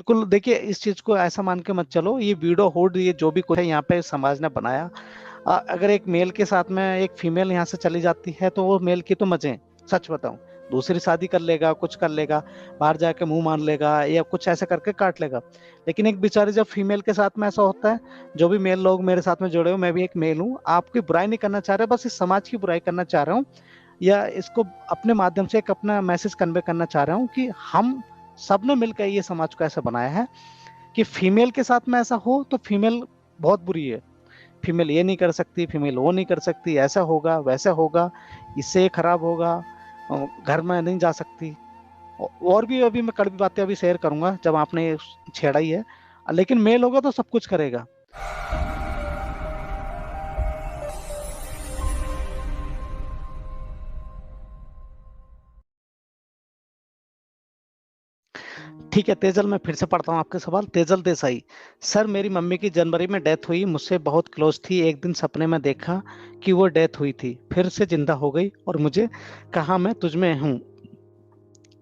बिल्कुल देखिए, इस चीज को ऐसा मान के मत चलो, ये वीडियो हुड ये जो भी कुछ है यहाँ पे समाज ने बनाया। अगर एक मेल के साथ में एक फीमेल यहाँ से चली जाती है तो वो मेल की तो मजे हैं, सच बताऊं। दूसरी शादी कर लेगा, कुछ कर लेगा, बाहर जाके मुंह मान लेगा या कुछ ऐसे करके काट लेगा। लेकिन एक बेचारी जब फीमेल के साथ में ऐसा होता है, जो भी मेल लोग मेरे साथ में जुड़े हो, मैं भी एक मेल हूँ, आपकी बुराई नहीं करना चाह रहा, बस इस समाज की बुराई करना चाह रहा हूँ, या इसको अपने माध्यम से एक अपना मैसेज कन्वे करना चाह रहा हूँ कि हम सबने मिलकर ये समाज को ऐसा बनाया है कि फीमेल के साथ में ऐसा हो तो फीमेल बहुत बुरी है, फीमेल ये नहीं कर सकती, फीमेल वो नहीं कर सकती, ऐसा होगा वैसा होगा, इससे ये खराब होगा, घर में नहीं जा सकती। और भी अभी मैं कड़वी बातें अभी शेयर करूंगा जब आपने ये छेड़ा ही है। लेकिन मेल होगा तो सब कुछ करेगा। ठीक है तेजल, मैं फिर से पढ़ता हूँ आपके सवाल। तेजल देसाई, सर मेरी मम्मी की जनवरी में डेथ हुई, मुझसे बहुत क्लोज थी, एक दिन सपने में देखा कि वो डेथ हुई थी, फिर से जिंदा हो गई और मुझे कहा मैं तुझ में हूँ,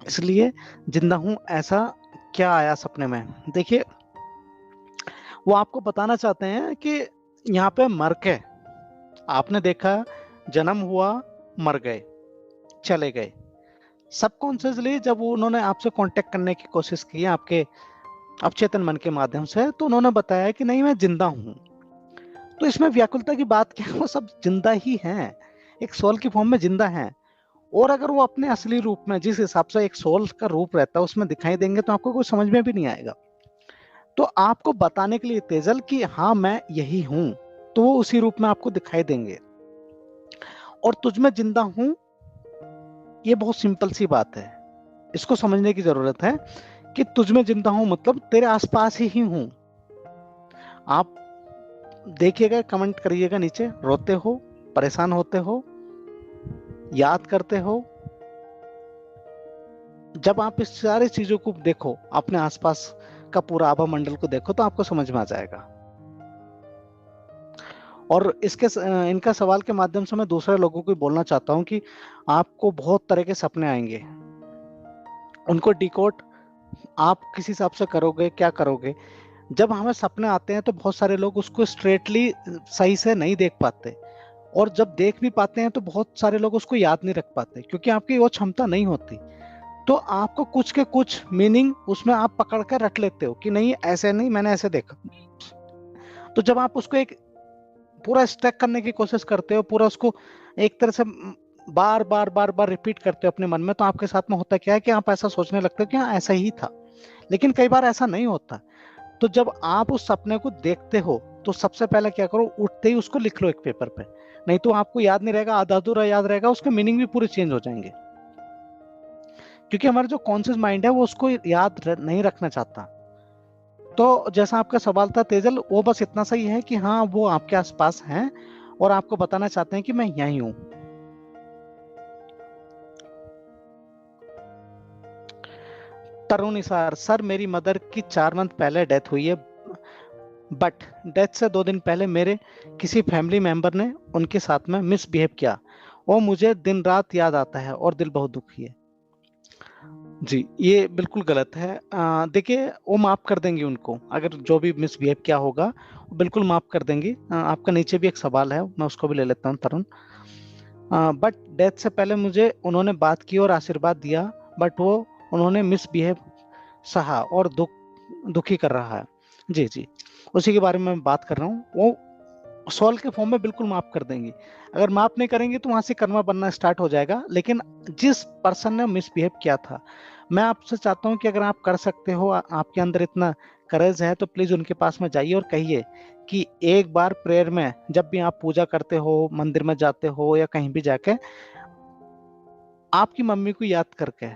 इसलिए जिंदा हूँ, ऐसा क्या आया सपने में? देखिए, वो आपको बताना चाहते हैं कि यहाँ पे मर के आपने देखा, जन्म हुआ, मर गए, चले गए। सबकॉन्शियसली जब वो उन्होंने आपसे कांटेक्ट करने की कोशिश की आपके अवचेतन मन के माध्यम से, तो उन्होंने बताया कि नहीं मैं जिंदा हूं। तो इसमें व्याकुलता की बात क्या है, वो सब जिंदा ही हैं, एक सोल की फॉर्म में जिंदा हैं। और अगर वो अपने असली रूप में, जिस हिसाब से एक सोल का रूप रहता है, उसमें दिखाई देंगे तो आपको कुछ समझ में भी नहीं आएगा। तो आपको बताने के लिए तेजल कि हाँ मैं यही हूं, तो वो उसी रूप में आपको दिखाई देंगे। और तुझ में जिंदा हूं, ये बहुत सिंपल सी बात है, इसको समझने की जरूरत है कि तुझ में जिंदा हूं मतलब तेरे आसपास ही हूं। आप देखिएगा, कमेंट करिएगा नीचे, रोते हो, परेशान होते हो, याद करते हो, जब आप इस सारी चीजों को देखो, अपने आसपास का पूरा आभा मंडल को देखो, तो आपको समझ में आ जाएगा। और इसके इनका सवाल के माध्यम से मैं दूसरे लोगों को बोलना चाहता हूं कि आपको बहुत तरह के सपने आएंगे, उनको डिकोड आप किस हिसाब से करोगे, क्या करोगे। जब हमें सपने आते हैं तो बहुत सारे लोग उसको स्ट्रेटली सही से नहीं देख पाते, और जब देख भी पाते हैं तो बहुत सारे लोग उसको याद नहीं रख पाते, क्योंकि आपकी वो क्षमता नहीं होती। तो आपको कुछ के कुछ मीनिंग उसमें आप पकड़ कर रख लेते हो कि नहीं ऐसे नहीं, मैंने ऐसे देखा। तो जब आप उसको एक पूरा स्टैक करने की कोशिश करते हो, पूरा उसको एक तरह से बार बार बार बार रिपीट करते हो अपने मन में, तो आपके साथ में होता क्या है कि आप ऐसा सोचने लगते हो कि हाँ ऐसा ही था। लेकिन कई बार ऐसा नहीं होता। तो जब आप उस सपने को देखते हो तो सबसे पहले क्या करो, उठते ही उसको लिख लो एक पेपर पे, नहीं तो आपको याद नहीं रहेगा, आधा अधूरा याद रहेगा, उसके मीनिंग भी पूरे चेंज हो जाएंगे। क्योंकि हमारा जो कॉन्शियस माइंड है वो उसको याद नहीं रखना चाहता। तो जैसा आपका सवाल था तेजल, वो बस इतना सही है कि हाँ वो आपके आसपास हैं और आपको बताना चाहते हैं कि मैं यहीं हूं। तरुण निसार, सर मेरी मदर की 4 मंथ पहले डेथ हुई है, बट डेथ से 2 दिन पहले मेरे किसी फैमिली मेंबर ने उनके साथ में मिसबिहेव किया, वो मुझे दिन रात याद आता है और दिल बहुत दुखी है। जी, ये बिल्कुल गलत है। देखिए, वो माफ कर देंगी उनको, अगर जो भी मिसबिहेव किया होगा वो बिल्कुल माफ कर देंगी। आपका नीचे भी एक सवाल है, मैं उसको भी ले लेता हूँ तरुण। बट डेथ से पहले मुझे उन्होंने बात की और आशीर्वाद दिया, बट वो उन्होंने मिसबिहेव सहा और दुखी कर रहा है। जी जी, उसी के बारे में मैं बात कर रहा हूँ। वो सॉल्व के फॉर्म में बिल्कुल माफ कर देंगी। अगर माफ नहीं करेंगे तो वहां से कर्मा बनना स्टार्ट हो जाएगा। लेकिन जिस पर्सन ने मिसबिहेव किया था, मैं आपसे चाहता हूँ कि अगर आप कर सकते हो, आपके अंदर इतना करेज है, तो प्लीज उनके पास में जाइए और कहिए कि एक बार प्रेयर में, जब भी आप पूजा करते हो, मंदिर में जाते हो या कहीं भी जाके, आपकी मम्मी को याद करके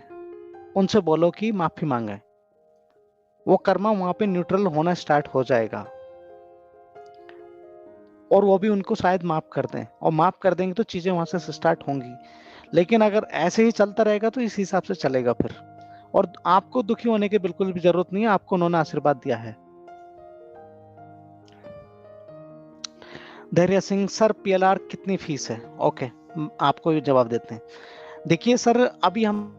उनसे बोलो कि माफी मांगे। वो कर्मा वहां पे न्यूट्रल होना स्टार्ट हो जाएगा और वो भी उनको शायद माफ कर दें, और माफ कर देंगे तो चीजें वहां से स्टार्ट होंगी। लेकिन अगर ऐसे ही चलता रहेगा तो इस हिसाब से चलेगा फिर। और आपको दुखी होने की बिल्कुल भी जरूरत नहीं है, आपको उन्होंने आशीर्वाद दिया है। धैर्य सिंह, सर पीएलआर कितनी फीस है? ओके, आपको ये जवाब देते हैं। देखिए सर, अभी हम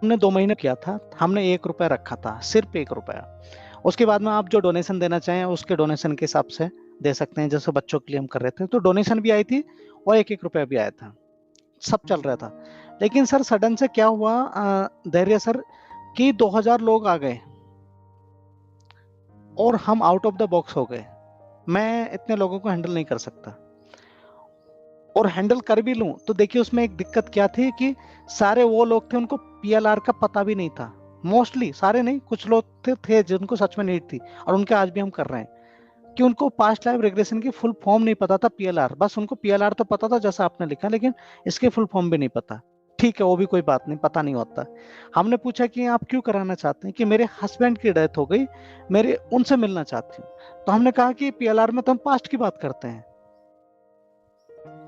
हमने 2 महीने किया था, हमने 1 रुपया रखा था, सिर्फ 1 रुपया। उसके बाद में आप जो डोनेशन देना चाहें उसके डोनेशन के हिसाब से दे सकते हैं, जैसे बच्चों के लिए हम कर रहे थे तो डोनेशन भी आई थी और 1-1 रुपया भी आया था, सब चल रहा था। लेकिन सर सडन से क्या हुआ धैर्य सर, कि 2000 लोग आ गए और हम आउट ऑफ द बॉक्स हो गए। मैं इतने लोगों को हैंडल नहीं कर सकता, और हैंडल कर भी लूं तो देखिए उसमें एक दिक्कत क्या थी कि सारे वो लोग थे उनको पीएलआर का पता भी नहीं था। मोस्टली सारे नहीं, कुछ लोग थे जिनको सच में नीड थी, और उनके आज भी हम कर रहे हैं, कि उनको पास्ट लाइफ रिग्रेशन की फुल फॉर्म नहीं पता था पीएलआर, बस उनको पीएलआर तो पता था जैसा आपने लिखा, लेकिन इसके फुल फॉर्म भी नहीं पता। ठीक है, वो भी कोई बात नहीं, पता नहीं होता। हमने पूछा कि आप क्यों कराना चाहते हैं, कि मेरे हस्बैंड की डेथ हो गई, मेरे उनसे मिलना चाहती हूँ। तो हमने कहा कि पीएलआर में तो हम पास्ट की बात करते हैं।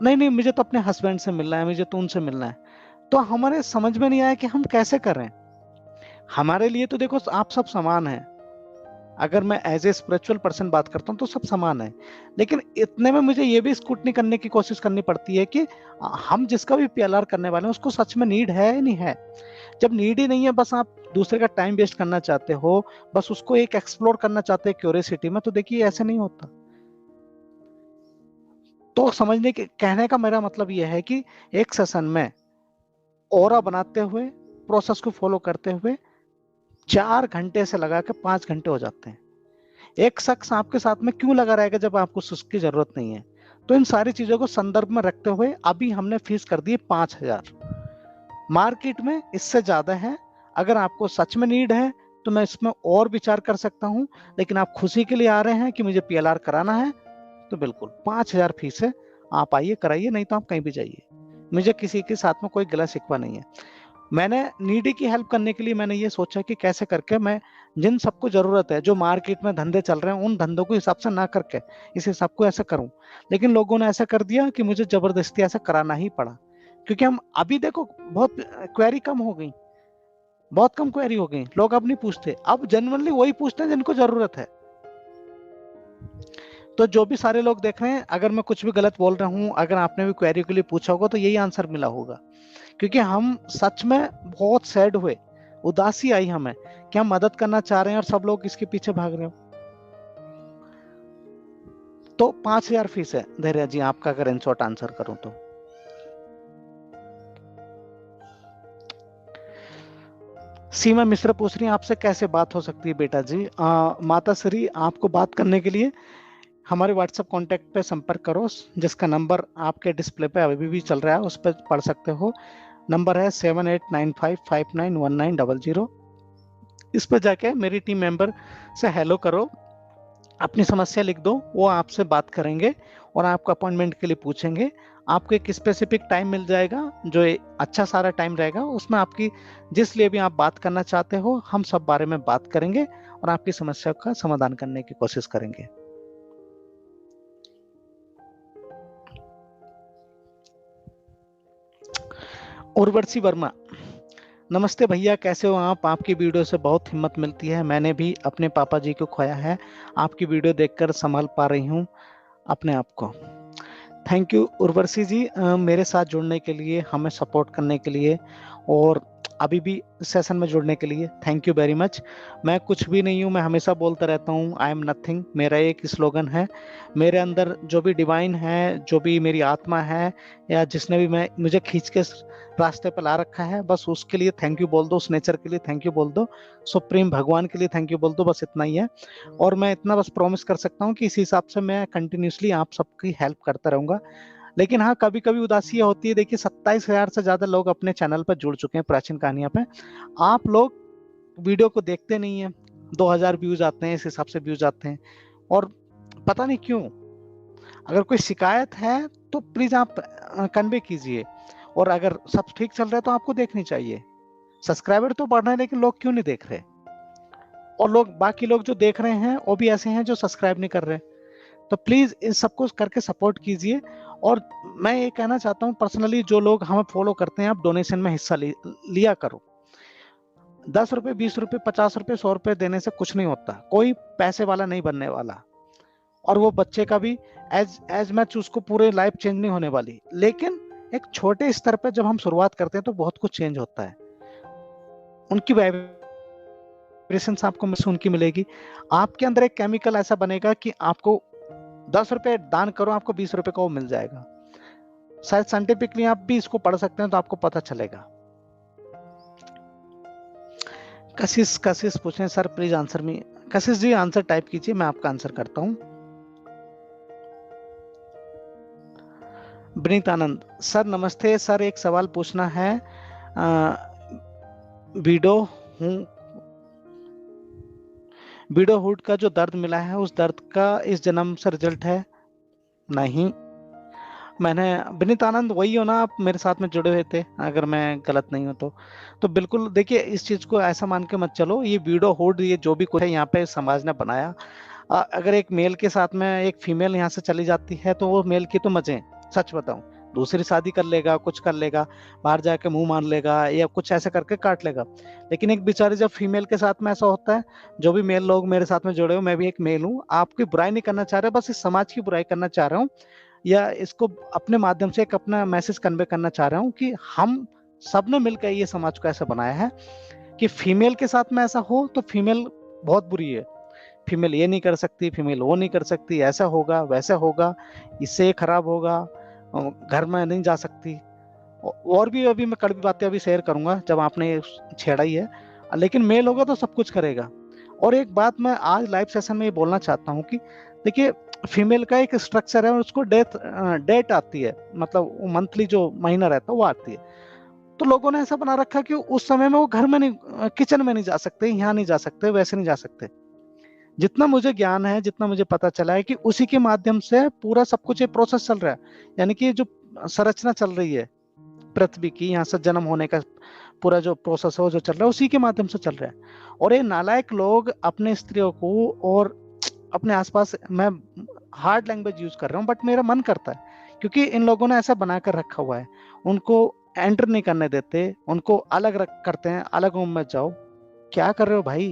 नहीं नहीं, मुझे तो अपने हस्बैंड से मिलना है, मुझे तो उनसे मिलना है। तो हमारे समझ में नहीं आया कि हम कैसे करें। हमारे लिए तो देखो आप सब समान हैं, अगर मैं एज ए स्पिरिचुअल पर्सन बात करता हूँ तो सब समान है, लेकिन इतने में मुझे ये भी स्क्रूटनी करने की कोशिश करनी पड़ती है कि हम जिसका भी पीएलआर करने वाले हैं उसको सच में नीड है या नहीं है। जब नीड ही नहीं है, बस आप दूसरे का टाइम वेस्ट करना चाहते हो, बस उसको एक एक्सप्लोर करना चाहते हैं क्यूरियोसिटी में, तो देखिए ऐसे नहीं होता। तो समझने के कहने का मेरा मतलब यह है कि एक सेशन में ऑरा बनाते हुए, प्रोसेस को फॉलो करते हुए 4 घंटे से लगा के 5 घंटे हो जाते हैं। एक शख्स आपके साथ में क्यों लगा रहेगा जब आपको उसकी जरूरत नहीं है। तो इन सारी चीजों को संदर्भ में रखते हुए अभी हमने फीस कर दी 5000। मार्केट में इससे ज्यादा है, अगर आपको सच में नीड है तो मैं इसमें और विचार कर सकता हूं, लेकिन आप खुशी के लिए आ रहे हैं कि मुझे पीएलआर कराना है, तो बिल्कुल 5000 फीस है, आप आइए कराइए, नहीं तो आप कहीं भी जाइए। मुझे किसी के साथ में कोई गला शिकवा नहीं है। मैंने नीडी की हेल्प करने के लिए मैंने ये सोचा कि कैसे करके मैं जिन सबको जरूरत है, जो मार्केट में धंधे चल रहे हैं उन धंधों को हिसाब से ना करके इस हिसाब को ऐसा करूं। लेकिन लोगों ने ऐसा कर दिया कि मुझे जबरदस्ती ऐसा कराना ही पड़ा, क्योंकि हम अभी देखो बहुत क्वेरी कम हो गई, बहुत कम क्वेरी हो गई, लोग अब नहीं पूछते, अब जनरली वही पूछते हैं जिनको जरूरत है। तो जो भी सारे लोग देख रहे हैं, अगर मैं कुछ भी गलत बोल रहा हूं, अगर आपने भी क्वेरी के लिए पूछा होगा तो यही आंसर मिला होगा, क्योंकि हम सच में बहुत सैड हुए, उदासी आई हमें कि हम मदद करना चाह रहे हैं और सब लोग इसके पीछे भाग रहे हो। तो 5000 फीस है धैर्य जी, आपका अगर इन शॉर्ट आंसर करूं तो। सीमा मिश्रा पूछ रही है आपसे कैसे बात हो सकती है बेटा जी। माता श्री, आपको बात करने के लिए हमारे व्हाट्सएप कांटेक्ट पे संपर्क करो, जिसका नंबर आपके डिस्प्ले पे अभी भी चल रहा है, उस पर पढ़ सकते हो। नंबर है 7895591900। इस पर जाके मेरी टीम मेंबर से हेलो करो, अपनी समस्या लिख दो, वो आपसे बात करेंगे और आपको अपॉइंटमेंट के लिए पूछेंगे। आपको एक स्पेसिफिक टाइम मिल जाएगा, जो अच्छा सारा टाइम रहेगा, उसमें आपकी जिस लिए भी आप बात करना चाहते हो हम सब बारे में बात करेंगे और आपकी समस्या का समाधान करने की कोशिश करेंगे। उर्वशी वर्मा, नमस्ते भैया, कैसे हो आप? आपकी वीडियो से बहुत हिम्मत मिलती है, मैंने भी अपने पापा जी को खोया है, आपकी वीडियो देखकर संभाल पा रही हूँ अपने आप को। थैंक यू उर्वशी जी, मेरे साथ जुड़ने के लिए, हमें सपोर्ट करने के लिए और अभी भी सेशन में जुड़ने के लिए थैंक यू वेरी मच। मैं कुछ भी नहीं हूँ, मैं हमेशा बोलता रहता हूँ आई एम नथिंग, मेरा एक स्लोगन है। मेरे अंदर जो भी डिवाइन है, जो भी मेरी आत्मा है, या जिसने भी मैं मुझे खींच के रास्ते पर ला रखा है, बस उसके लिए थैंक यू बोल दो, उस नेचर के लिए थैंक यू बोल दो, सुप्रीम भगवान के लिए थैंक यू बोल दो, बस इतना ही है। और मैं इतना बस प्रॉमिस कर सकता हूँ कि इस हिसाब से मैं कंटिन्यूसली आप सबकी हेल्प करता रहूंगा। लेकिन हाँ, कभी कभी उदासी होती है। देखिए 27,000 से ज्यादा लोग अपने चैनल पर जुड़ चुके हैं प्राचीन कहानियां पे, आप लोग वीडियो को देखते नहीं है। 2000 व्यूज आते हैं, इस हिसाब से व्यूज आते हैं, और पता नहीं क्यों। अगर कोई शिकायत है तो प्लीज आप कन्वे कीजिए, और अगर सब ठीक चल रहा है तो आपको देखनी चाहिए। सब्सक्राइबर तो बढ़ रहे हैं, लेकिन लोग क्यों नहीं देख रहे? और लोग, बाकी लोग जो देख रहे हैं वो भी ऐसे हैं जो सब्सक्राइब नहीं कर रहे। तो प्लीज इन सबको करके सपोर्ट कीजिए। और मैं ये कहना चाहता हूँ पर्सनली, जो लोग हमें फॉलो करते हैं, आप डोनेशन में हिस्सा लिया करो। 10 रुपए, 20 रुपए, 50 रुपए, 100 रुपए देने से कुछ नहीं होता, कोई पैसे वाला नहीं बनने वाला। और वो बच्चे का भी एज मैच उसको पूरे लाइफ चेंज नहीं होने वाली, लेकिन एक छोटे स्तर पर जब हम शुरुआत करते हैं तो बहुत कुछ चेंज होता है। उनकी वाइब्रेशंस आपको उनकी मिलेगी। आपके अंदर एक केमिकल ऐसा बनेगा कि आपको 10 रुपए दान करो, आपको 20 रुपए का वो मिल जाएगा। शायद साइंटिफिकली आप भी इसको पढ़ सकते हैं तो आपको पता चलेगा। कशिश कशिश पूछें sir please answer me. Kashish ji answer type कीजिए, मैं आपका आंसर करता हूं। विनीत आनंद सर नमस्ते सर, एक सवाल पूछना है। विडो हूँ, विडोहुड का जो दर्द मिला है उस दर्द का इस जन्म से रिजल्ट है? नहीं। मैंने विनीत आनंद वही हो ना, आप मेरे साथ में जुड़े हुए थे, अगर मैं गलत नहीं हूं तो बिल्कुल देखिए इस चीज को ऐसा मान के मत चलो। ये विडोहुड ये जो भी कुछ है यहाँ पे समाज ने बनाया। अगर एक मेल के साथ में एक फीमेल यहाँ से चली जाती है तो वो मेल की तो मजे, सच बताऊं, दूसरी शादी कर लेगा, कुछ कर लेगा, बाहर जाके मुंह मान लेगा या कुछ ऐसे करके काट लेगा। लेकिन एक बेचारी जब फीमेल के साथ में ऐसा होता है, जो भी मेल लोग मेरे साथ में जुड़े हो, मैं भी एक मेल हूँ, आपकी बुराई नहीं करना चाह रहा, बस इस समाज की बुराई करना चाह रहा हूँ, या इसको अपने माध्यम से एक अपना मैसेज कन्वे करना चाह रहा हूँ कि हम सबने मिलकर ये समाज को ऐसा बनाया है कि फीमेल के साथ में ऐसा हो तो फीमेल बहुत बुरी है, फीमेल ये नहीं कर सकती, फीमेल वो नहीं कर सकती, ऐसा होगा वैसा होगा, इससे ये खराब होगा, घर में नहीं जा सकती, और भी अभी मैं कड़वी बातें अभी शेयर करूंगा जब आपने ये छेड़ा ही है। लेकिन मेल होगा तो सब कुछ करेगा। और एक बात मैं आज लाइव सेशन में ये बोलना चाहता हूँ कि देखिए फीमेल का एक स्ट्रक्चर है और उसको डेट आती है, मतलब मंथली जो महीना रहता है वो आती है। तो लोगों ने ऐसा बना रखा कि उस समय में वो घर में नहीं, किचन में नहीं जा सकते, यहाँ नहीं जा सकते, वैसे नहीं जा सकते। जितना मुझे ज्ञान है, जितना मुझे पता चला है कि उसी के माध्यम से पूरा सब कुछ ये प्रोसेस चल रहा है, यानी कि जो संरचना चल रही है पृथ्वी की, यहाँ से जन्म होने का पूरा जो प्रोसेस है वो जो चल रहा है उसी के माध्यम से चल रहा है। और ये नालायक लोग अपने स्त्रियों को और अपने आसपास, मैं हार्ड लैंग्वेज यूज कर रहा हूँ बट मेरा मन करता है, क्योंकि इन लोगों ने ऐसा बनाकर रखा हुआ है, उनको एंटर नहीं करने देते, उनको अलग रख करते हैं, अलग रूम में जाओ। क्या कर रहे हो भाई,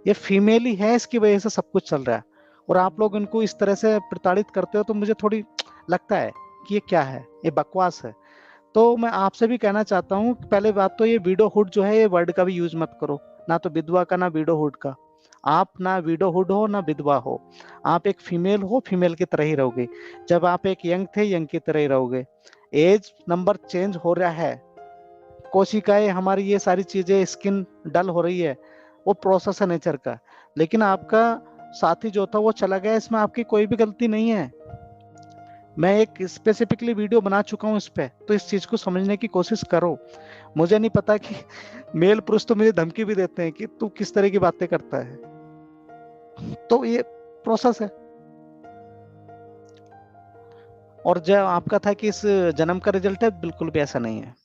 ये फीमेल ही है, इसकी वजह से सब कुछ चल रहा है, और आप लोग इनको इस तरह से प्रताड़ित करते हो तो मुझे थोड़ी लगता है कि ये क्या है, ये बकवास है। तो मैं आपसे भी कहना चाहता हूँ, पहले बात तो ये विडोहुड जो है ये वर्ड का भी यूज मत करो, ना तो विधवा का ना विडोहुड का। आप ना विडोहुड हो ना विधवा हो, आप एक फीमेल हो, फीमेल की तरह ही रहोगे। जब आप एक यंग थे, यंग की तरह ही रहोगे। एज नंबर चेंज हो रहा है, कोशिकाएं हमारी, ये सारी चीजें, स्किन डल हो रही है, वो प्रोसेस है नेचर का। लेकिन आपका साथी जो था वो चला गया, इसमें आपकी कोई भी गलती नहीं है। मैं एक स्पेसिफिकली वीडियो बना चुका हूँ इस पे, तो इस चीज को समझने की कोशिश करो। मुझे नहीं पता कि मेल पुरुष तो मुझे धमकी भी देते हैं कि तू किस तरह की बातें करता है, तो ये प्रोसेस है। और जो आपका था कि इस जन्म का रिजल्ट है, बिल्कुल भी ऐसा नहीं है।